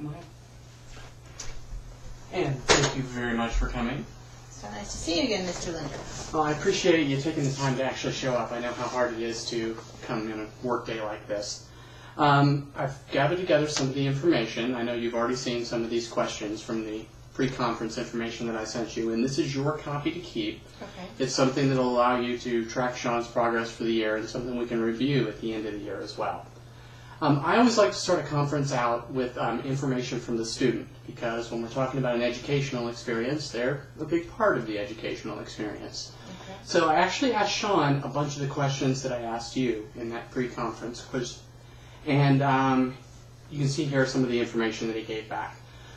Come on in. And thank you very much for coming. So nice to see you again, Mr. Linder. Well, I appreciate you taking the time to actually show up. I know how hard it is to come in a work day like this. I've gathered together some of the information. I know you've already seen some of these questions from the pre-conference information that I sent you, and this is your copy to keep. Okay. It's something that will allow you to track Sean's progress for the year and something we can review at the end of the year as well. I always like to start a conference out with information from the student, because when we're talking about an educational experience, they're a big part of the educational experience. Okay. So I actually asked Sean a bunch of the questions that I asked you in that pre-conference quiz, and you can see here some of the information that he gave back.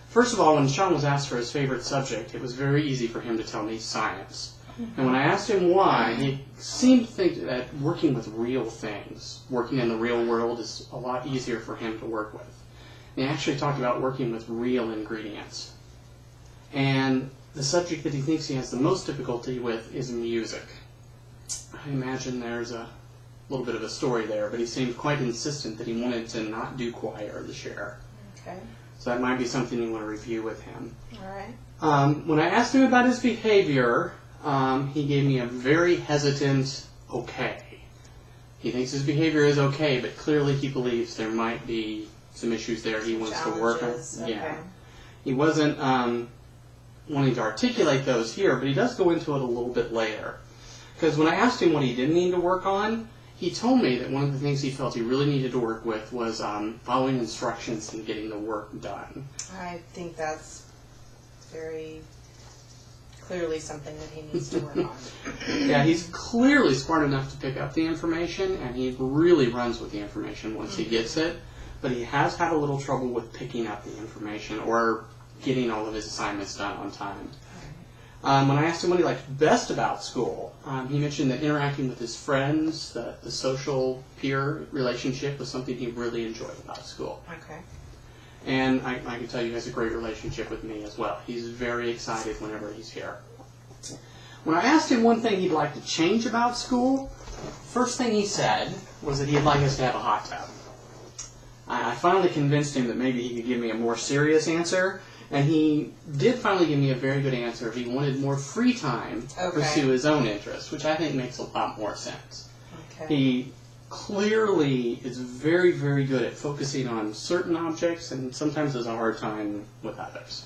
First of all, when Sean was asked for his favorite subject, it was very easy for him to tell me science. And when I asked him why, he seemed to think that working with real things, working in the real world, is a lot easier for him to work with. And he actually talked about working with real ingredients. And the subject that he thinks he has the most difficulty with is music. I imagine there's a little bit of a story there, but he seemed quite insistent that he wanted to not do choir this year. Okay. So that might be something you want to review with him. All right. When I asked him about his behavior, he gave me a very hesitant okay. He thinks his behavior is okay, but clearly he believes there might be some issues there he wants to work on. Okay. Yeah. He wasn't wanting to articulate those here, but he does go into it a little bit later. Because when I asked him what he did need to work on, he told me that one of the things he felt he really needed to work with was following instructions and getting the work done. I think that's very clearly something that he needs to work on. Yeah, he's clearly smart enough to pick up the information, and he really runs with the information once he gets it, but he has had a little trouble with picking up the information or getting all of his assignments done on time. When I asked him what he liked best about school, he mentioned that interacting with his friends, the social peer relationship, was something he really enjoyed about school. Okay. And I can tell you he has a great relationship with me as well. He's very excited whenever he's here. When I asked him one thing he'd like to change about school, first thing he said was that he'd like us to have a hot tub. I finally convinced him that maybe he could give me a more serious answer, and he did finally give me a very good answer. He wanted more free time to pursue his own interests, which I think makes a lot more sense. Okay. He clearly is very, very good at focusing on certain objects and sometimes has a hard time with others.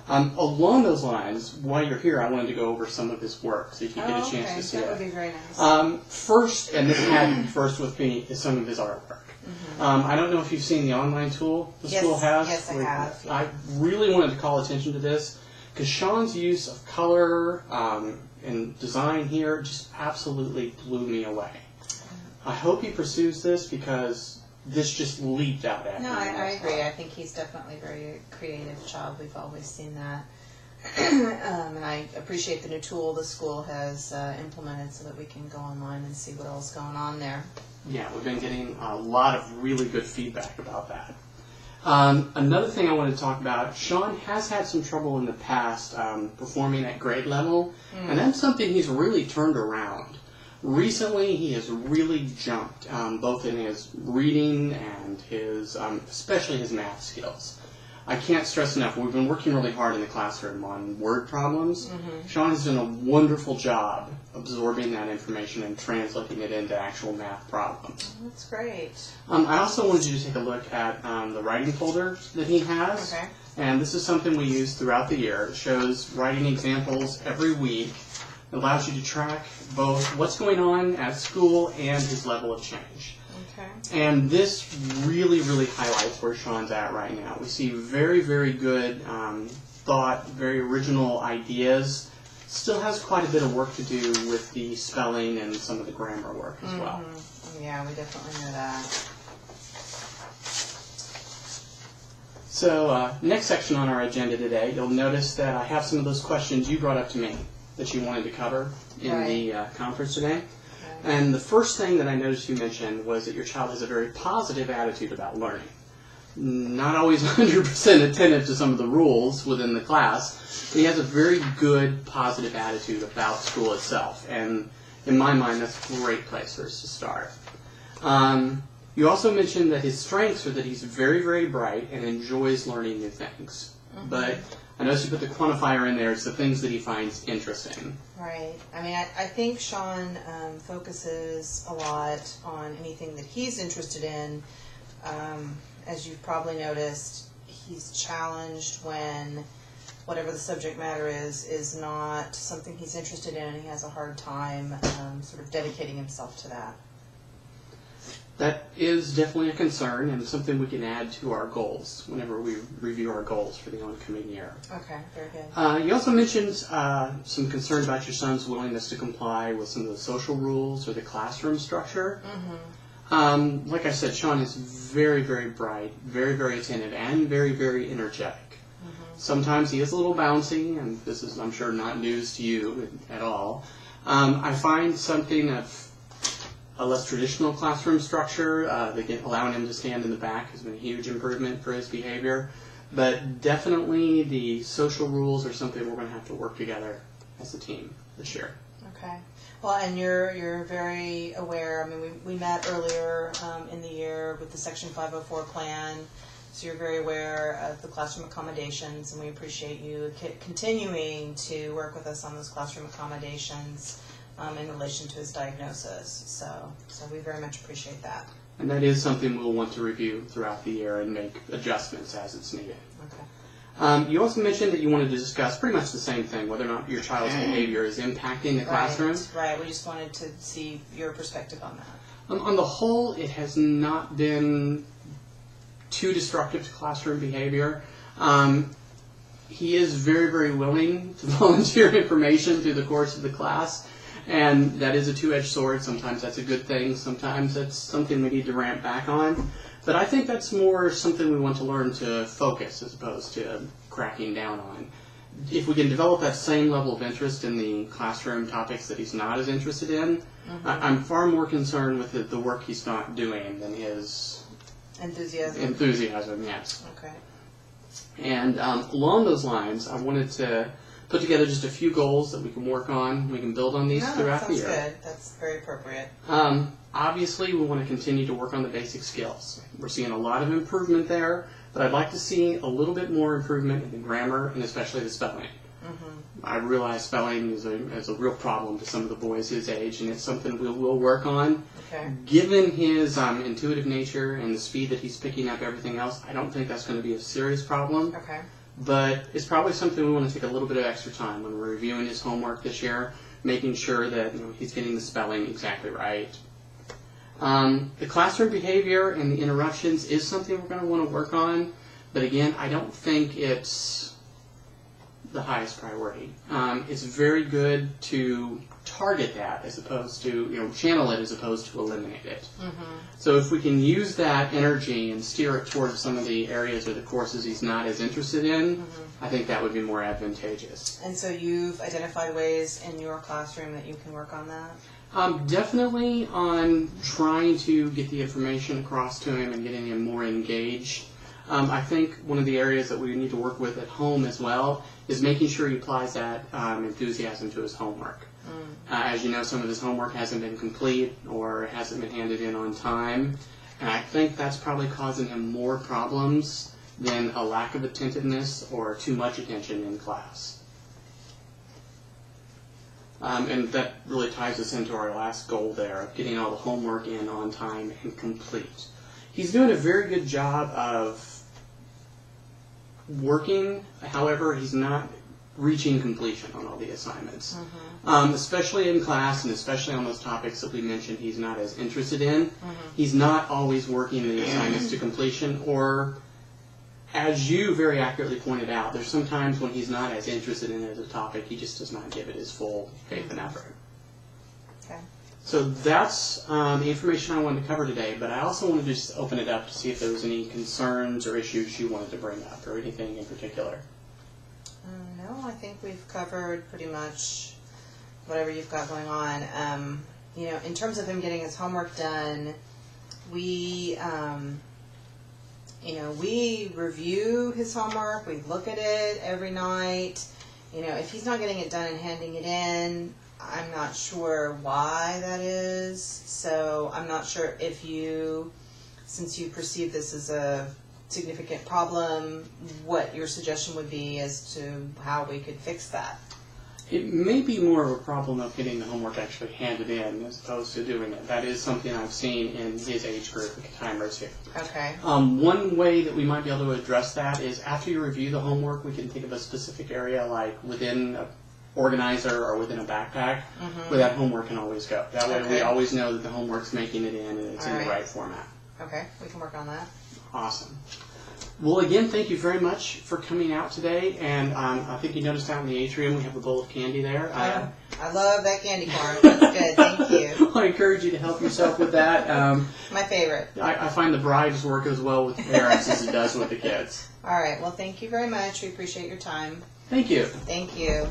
Along those lines, while you're here, I wanted to go over some of his work so you can get a chance to see that it. would be very nice. First, and this had first with me, is some of his artwork. I don't know if you've seen the online tool the school has. Yes, I have. Yeah. I really wanted to call attention to this because Sean's use of color and design here just absolutely blew me away. I hope he pursues this because this just leaped out at me. No, I agree. I think he's definitely a very creative child. We've always seen that. And I appreciate the new tool the school has implemented so that we can go online and see what else is going on there. Yeah, we've been getting a lot of really good feedback about that. Another thing I wanted to talk about, Sean has had some trouble in the past performing at grade level, and that's something he's really turned around. Recently, he has really jumped, both in his reading and his, especially his math skills. I can't stress enough, we've been working really hard in the classroom on word problems. Sean has done a wonderful job absorbing that information and translating it into actual math problems. That's great. I also wanted you to take a look at the writing folder that he has. Okay. And this is something we use throughout the year. It shows writing examples every week. It allows you to track both what's going on at school and his level of change. Okay. And this really, really highlights where Sean's at right now. We see very, very good thought, very original ideas. Still has quite a bit of work to do with the spelling and some of the grammar work as well. Yeah, we definitely know that. So next section on our agenda today, you'll notice that I have some of those questions you brought up to me that you wanted to cover in the conference today. And the first thing that I noticed you mentioned was that your child has a very positive attitude about learning. Not always 100% attentive to some of the rules within the class, but he has a very good positive attitude about school itself. And in my mind, that's a great place for us to start. You also mentioned that his strengths are that he's very, very bright and enjoys learning new things. Mm-hmm. But I noticed you put the quantifier in there. It's the things that he finds interesting. Right. I mean, I think Sean focuses a lot on anything that he's interested in. As you've probably noticed, he's challenged when whatever the subject matter is not something he's interested in, and he has a hard time sort of dedicating himself to that. That is definitely a concern and something we can add to our goals whenever we review our goals for the oncoming year. Okay, very good. You also mentioned some concern about your son's willingness to comply with some of the social rules or the classroom structure. Mm-hmm. Like I said, Sean is very, very bright, very, very attentive, and very, very energetic. Mm-hmm. Sometimes he is a little bouncy, and this is, I'm sure, not news to you at all. I find something of a less traditional classroom structure, allowing him to stand in the back has been a huge improvement for his behavior. But definitely the social rules are something we're going to have to work together as a team this year. Okay. Well, and you're very aware. I mean, we met earlier in the year with the Section 504 plan, so you're very aware of the classroom accommodations, and we appreciate you continuing to work with us on those classroom accommodations in relation to his diagnosis. So we very much appreciate that. And that is something we'll want to review throughout the year and make adjustments as it's needed. Okay. You also mentioned that you wanted to discuss pretty much the same thing, whether or not your child's behavior is impacting the classroom. Right. We just wanted to see your perspective on that. On the whole, it has not been too destructive to classroom behavior. He is very, very willing to volunteer information through the course of the class. And that is a two-edged sword. Sometimes that's a good thing. Sometimes that's something we need to ramp back on. But I think that's more something we want to learn to focus as opposed to cracking down on. If we can develop that same level of interest in the classroom topics that he's not as interested in, mm-hmm. I'm far more concerned with the work he's not doing than his enthusiasm, yes. Okay. And along those lines, I wanted to put together just a few goals that we can work on. We can build on these throughout the year. Good. That's very appropriate. Obviously, we want to continue to work on the basic skills. We're seeing a lot of improvement there, but I'd like to see a little bit more improvement in the grammar and especially the spelling. Mm-hmm. I realize spelling is a real problem to some of the boys his age, and it's something we'll work on. Okay. Given his intuitive nature and the speed that he's picking up everything else, I don't think that's going to be a serious problem. Okay. But it's probably something we want to take a little bit of extra time when we're reviewing his homework this year, making sure that he's getting the spelling exactly right. The classroom behavior and the interruptions is something we're going to want to work on, but again, I don't think it's the highest priority. It's very good to target that as opposed to, channel it as opposed to eliminate it. Mm-hmm. So if we can use that energy and steer it towards some of the areas or the courses he's not as interested in, mm-hmm. I think that would be more advantageous. And so you've identified ways in your classroom that you can work on that? Definitely on trying to get the information across to him and getting him more engaged. I think one of the areas that we need to work with at home as well is making sure he applies that enthusiasm to his homework. As you know, some of his homework hasn't been complete or hasn't been handed in on time, and I think that's probably causing him more problems than a lack of attentiveness or too much attention in class. And that really ties us into our last goal there of getting all the homework in on time and complete. He's doing a very good job of working, however, he's not reaching completion on all the assignments. Mm-hmm. Especially in class and especially on those topics that we mentioned he's not as interested in. Mm-hmm. He's not always working the assignments to completion, or as you very accurately pointed out, there's some times when he's not as interested in it as a topic, he just does not give it his full faith and effort. Okay. So that's the information I wanted to cover today, but I also wanted to just open it up to see if there was any concerns or issues you wanted to bring up, or anything in particular. No, I think we've covered pretty much whatever you've got going on. In terms of him getting his homework done, we review his homework, we look at it every night. If he's not getting it done and handing it in, I'm not sure why that is. So I'm not sure if you since you perceive this as a significant problem, what your suggestion would be as to how we could fix that. It may be more of a problem of getting the homework actually handed in as opposed to doing it. That is something I've seen in his age group at timers here. Okay. One way that we might be able to address that is after you review the homework, we can think of a specific area like within an organizer or within a backpack where that homework can always go. That way we always know that the homework's making it in and it's in the right format. Okay, we can work on that. Awesome. Well, again, thank you very much for coming out today. And I think you noticed out in the atrium we have a bowl of candy there. I love that candy corn. That's good. Thank you. I encourage you to help yourself with that. My favorite. I find the brides work as well with the parents as it does with the kids. All right. Well, thank you very much. We appreciate your time. Thank you. Thank you.